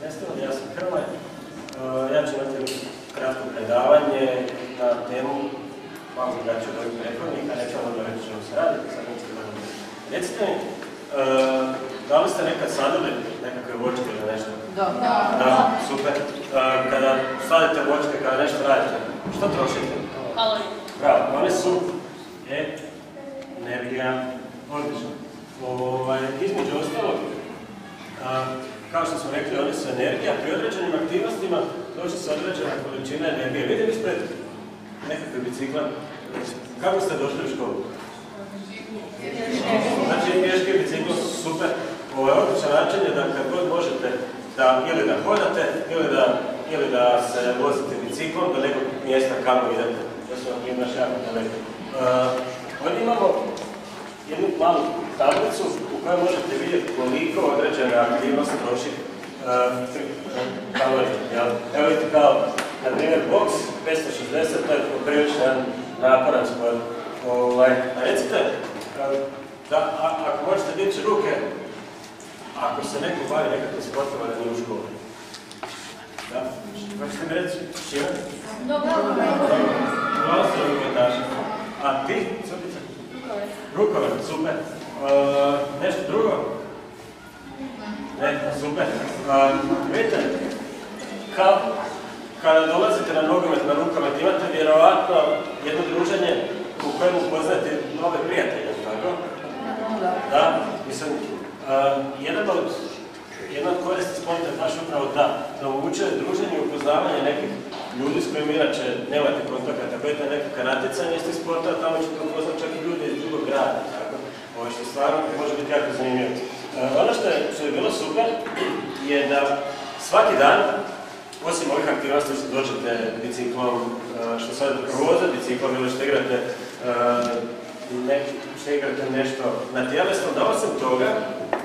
Jeste, ja sam Hrvoje. Ja ću imati kratko predavanje na temu malo drugačiju od ovih prethodnika, neću vam odmah reći čemu se radi, sad nećete da vam recite mi, da li ste nekad sadili nekakve voćke ili nešto? Da, super. Kada sadite voćke, kada nešto radite, što trošite? Kalorije. Bravo, one su energija, odlično. Između ostalog, kao što smo rekli, one su energija, pri određenim aktivnostima doći se određena količina energije. Vidim ispred nekakve bicikla. Kako ste došli u školu? Znači, pješke biciklo su super. Ovo je odličan način je da kad god možete ili da hodate, ili da se vozite biciklom do nekog mjesta kamo idete. To su vam naš jako daleko. Ovdje imamo jednu malu tablicu u kojoj možete vidjeti koliko određena aktivnost troši kalorije. Evo vidite kao, na primjer, boks 560, to je poprilično naporan sport. A recite, ako možete dići ruke, ako se neko bavi nekakvim sportova da nije u školi. Da? Kako ćete mi reći? Čime? Hvala ste rukometaši. A ti? Rukomet, super. Nešto drugo? Ne, super. Vidite, kada dolazite na nogomet, na rukomet, imate vjerovatno jedno druženje u kojem upoznate nove prijatelje, tako? Da, mislim, jedna od koristi sporta je baš upravo da omogućuje druženje i upoznavanje nekih ljudi s kojima inače nemate kontakata. Ako idete nekakva natjecanja iz tih sporta, tamo ćete upoznati čak i ljudi iz drugog grada, tako? Ovo što stvarno može biti jako zanimljivo. Ono što je bilo super je da svaki dan, osim ovih aktivnosti što dođete biciklom, što sad provoze biciklom ili što igrate nešto na tjelesno, da osim toga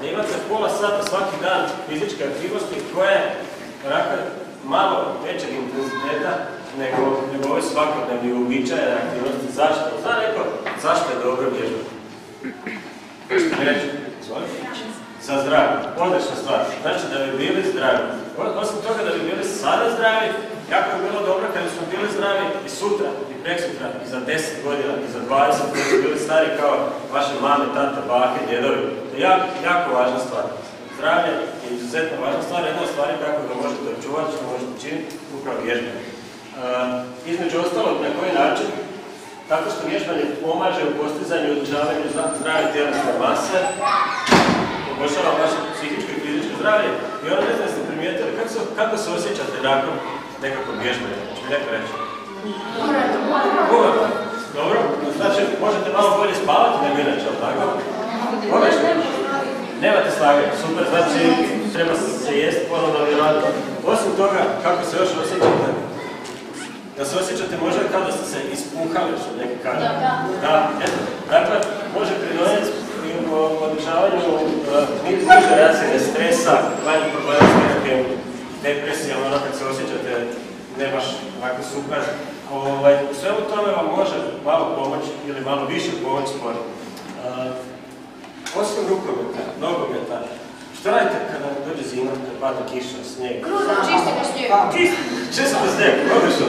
da imate pola sata svaki dan fizičke aktivnosti koje onako malo većeg intenziteta nego ove svakodnevne uobičajene aktivnosti. Zašto? Zna neko zašto je dobro vježbati? Što mi reći? Izvolite? Za zdravlje. Odlična stvar. Znači da bi bili zdravi. Osim toga da bi bili sada zdravi, jako je bilo dobro kada smo bili zdravi i sutra, i preksutra, i za 10 godina, i za 20 godina bili stari kao vaše mame, tata, bake, djedovi. To je jako važna stvar. Zdravlje je izuzetno važna stvar, jedna od stvari kako ga možete očuvati, što možete činiti, upravo vježbanje. Između ostalog, na koji način? Tako što vježbanje pomaže u postizanju i održavanju zdrave tjelesne mase, poboljšava vaše psihičko i fizičko zdravlje i ono ne znam ste primijetili kako se osjećate nakon nekakvog vježbanja. Će mi neko reći? Dobro. Znači, možete malo bolje spavati nego inače, ali tako? Nemate slaganje, super, znači treba se jesti ponovno vjerojatno. Osim toga, kako se još osjećate? Da se osjećate možda kao da ste se ispuhali, što neki kažu. Da, eto. Dakle, može pridonijeti u održavanju niže razine stresa, manjih problema s nekakvim depresijama, ono kad se osjećate ne baš ovako super. U svemu tome vam može malo pomoći ili malo više pomoći sport. Osim rukometa, nogometa, što radite kada dođe zima, kada pada kiša, snijeg? Čistite snijeg. Čistite snijeg, odlično.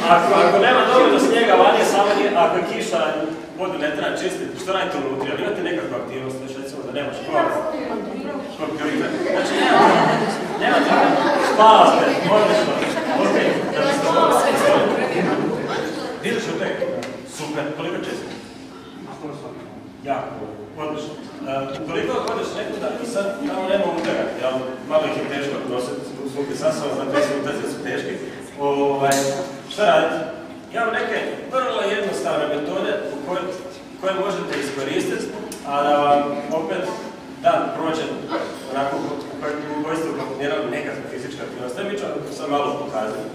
Ako nema dovoljno snijega, vani je samo ako je kiša, vodu ne treba čistiti, što radite unutra? Ali imate nekakvu aktivnost, recimo da nema škola? Kompjuter. Znači nemate, spavate, odlično. Ideš u tek? Super, koliko čistite? Jako, odlično. Koliko hodeš nekuda i sad tamo nema udarak, malo ih je teško nositi svugdje sa sobom, zato da se utaze su teški. Šta radite? Imam neke vrlo jednostavne metode koje možete iskoristiti, a da vam opet dan prođe onako u kojoj ste ukomponirali nekakva fizička aktivnost. Mi ću vam sad malo pokazati.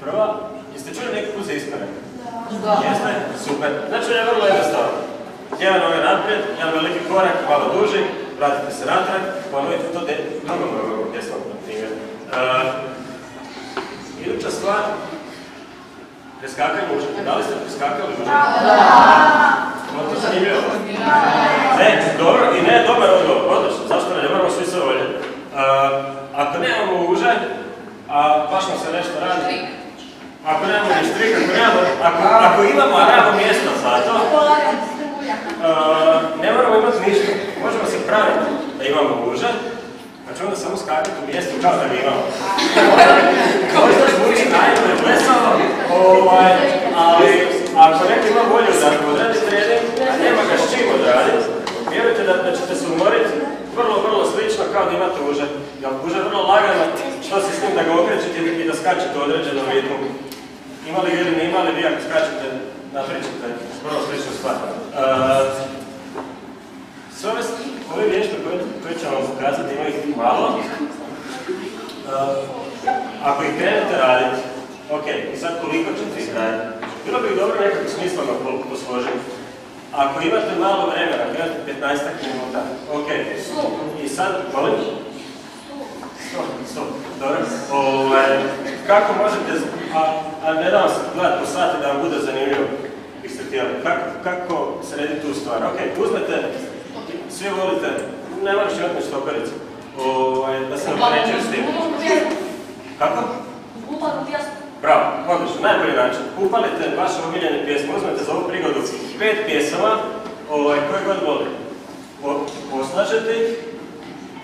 Prva, jeste čuli nekakvu za iskorak? Da. Jeste? Super. Znači je vrlo jednostavno. Jedna noga naprijed, jedan veliki korak, malo duži, vratite se natrag, ponovite to drugom nogom, desnom, na primjer. Iduća stvar, preskakanje užete. Da li ste preskakali užete? Da! To zanimljivo. Ne, dobro, i ne, dobar odgovor, odlično, zašto ne moramo svi se voljeti. ako imamo ravo mjesto za to, ne moramo imati ništa. Možemo se praviti da imamo guža, pa ćemo onda samo skakati u mjestu kao da ga imamo. Možda zvuči najbolje plesalo, ali ako neko ima volju da odradi trening, a nema ga s čim odraditi, vjerujte da ćete se umoriti vrlo slično kao da imate guža. Jer guža je vrlo lagano, što se s njim da ga okrećete i da skačete u određenom ritmu. Imali ili ne imali, vi ako skačete, napravit ćete vrlo sličnu stvar. Sve ove vježbe koje ću vam pokazati, ima ih malo. Ako ih krenete raditi, ok, i sad koliko ćete ih raditi? Bilo bi dobro nekako smisleno posložiti. Ako imate malo vremena, ako imate 15 minuta, ok. I sad, molim? 100, dobro. Kako možete, a ne da vam se gledati po sati da vam bude zanimljivo, bih ste htjeli, kako srediti tu stvar? Ok, uzmete, svi volite, ne moraš imati nešto opericu, da se napređaju s tim. Kako? Upalnu pjesmu. Bravo, odlično, najbolji način. Upalite vaše omiljene pjesme, uzmete za ovu prigodu 5 pjesama koje god volite. Osnažete ih.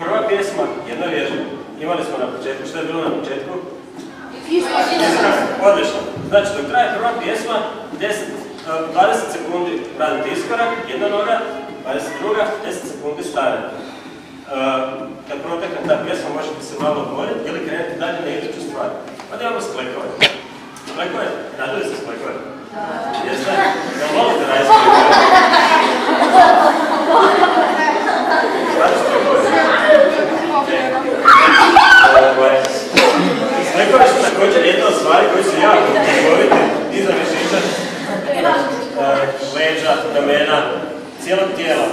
Prva pjesma, jedna vježba. Imali smo na početku, što je bilo na početku? Odlično. Znači, dok traje prva pjesma, 20 sekundi radite iskorak, jedna noga, 22, 10 sekundi stavite. Kad protekne ta pjesma, možete se malo odmoriti ili krenete dalje na iduću stvar. Onda imamo sklekove. Sklekove? Radili se sklekove? Jeste? Ja volite raditi sklekove? Radite sklekove? Sklekove su također jedna od stvari koje su jako učinkovite iza mišića, leđa, ramena, cijelog tijela.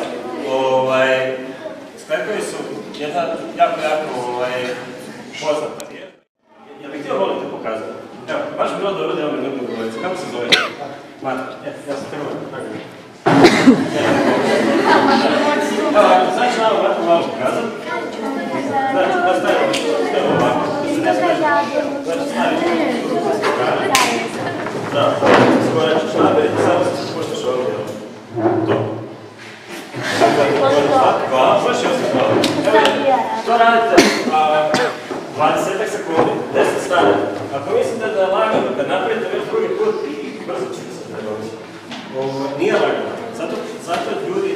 Sklekovi su jedna jako poznata. Ja bih htio volite pokazati. Evo, baš bi bilo dobro da imam minutu govoriti. Kako se zove? Marta. Ja sam prvo. Evo, znači nama Marta malo pokazati. Znači, da stavimo ovako. Znači, stavimo. Da, skoro ćeš napraviti, samo se spuštaš ovdje. To. Hvala, baš je osjetno. To radite 20 sekundi, 10 stane. Ako mislite da je lagano, kad napravite već drugi put, brzo ćete se prebaviti. Nije lagano. Zato ljudi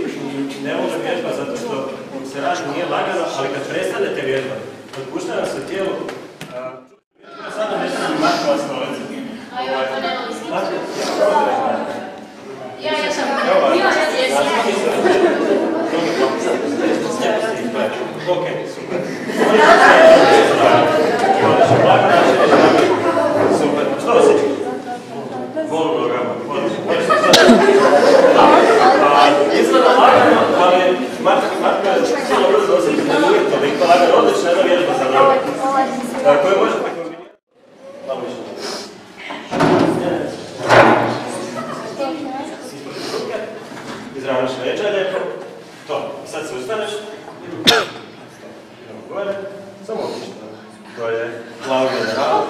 ne vole vježba, zato što se radi nije lagano, ali kad prestanete vježba, otpušta nam se tijelo. Sada ne znam Markova stolica. Ja sam. Ok, super. Super. Što osjećaš? Bolu nogama. Izgleda lagano, ali Marka je cijelo brzo osjeća da nije toliko lagano. Odlična jedna vježba za noge. Koje možete kombinirati? Malo više. Izravnaš leđa lijepo. To. Sad se ustaneš. Idemo gore. Samo otišta. To je glavu general.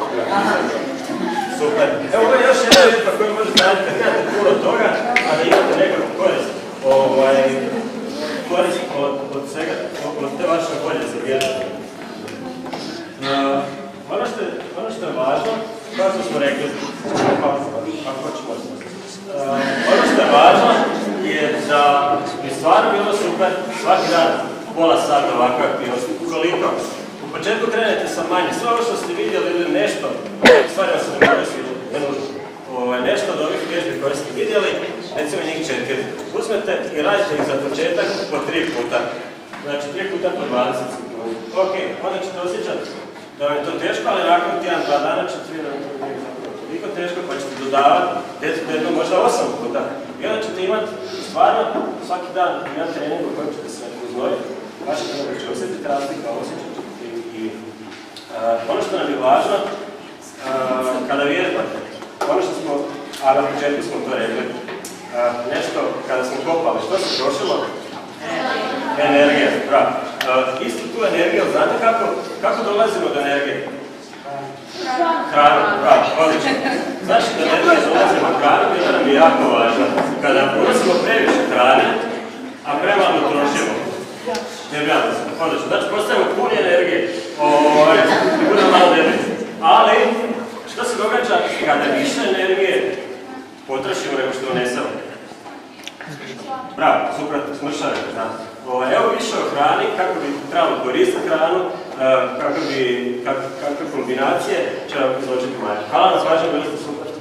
Super. Evo ovo je još jedna vježba koju možete raditi kad imate puno toga, a da imate nekakvu korist. Korist od svega, od te vaše volje za vježbu. Ono što je važno, kao što smo rekli, ono što je važno je da bi stvarno bilo super svaki dan pola sata ovakve aktivnosti. Ukoliko u početku krenete sa manje, sve ovo što ste vidjeli ili nešto, stvari vam se ne moraju sviđati, ne nužno. Nešto od ovih vježbi koje ste vidjeli, recimo njih 4. Uzmete i radite ih za početak po 3 puta. Znači 3 puta po 20 sekundi. Ok, onda ćete osjećati da vam je to teško, ali nakon 1-2 dana ćete vidjeti da je toliko teško, pa ćete dodavati 10, možda 8 puta. I onda ćete imati stvarno svaki dan jedan trening u kojem ćete se uznojiti. Vaše tijelo će osjetiti razlika, osjećat ćete i ono što nam je važno, kada vježbate, ono što smo, a na početku smo to rekli, nešto kada smo kopali, što se trošilo? Energija, bravo. Isto tu energiju, znate kako dolazimo do energije? Hrana, bravo, odlično. Znači da energija nego što unesemo. Bravo, suprotno, smršavite, da. Evo više o hrani, kako bi trebalo koristiti hranu, kakve kombinacije će vam izločiti Marija. Hvala na svađanju, bili ste super.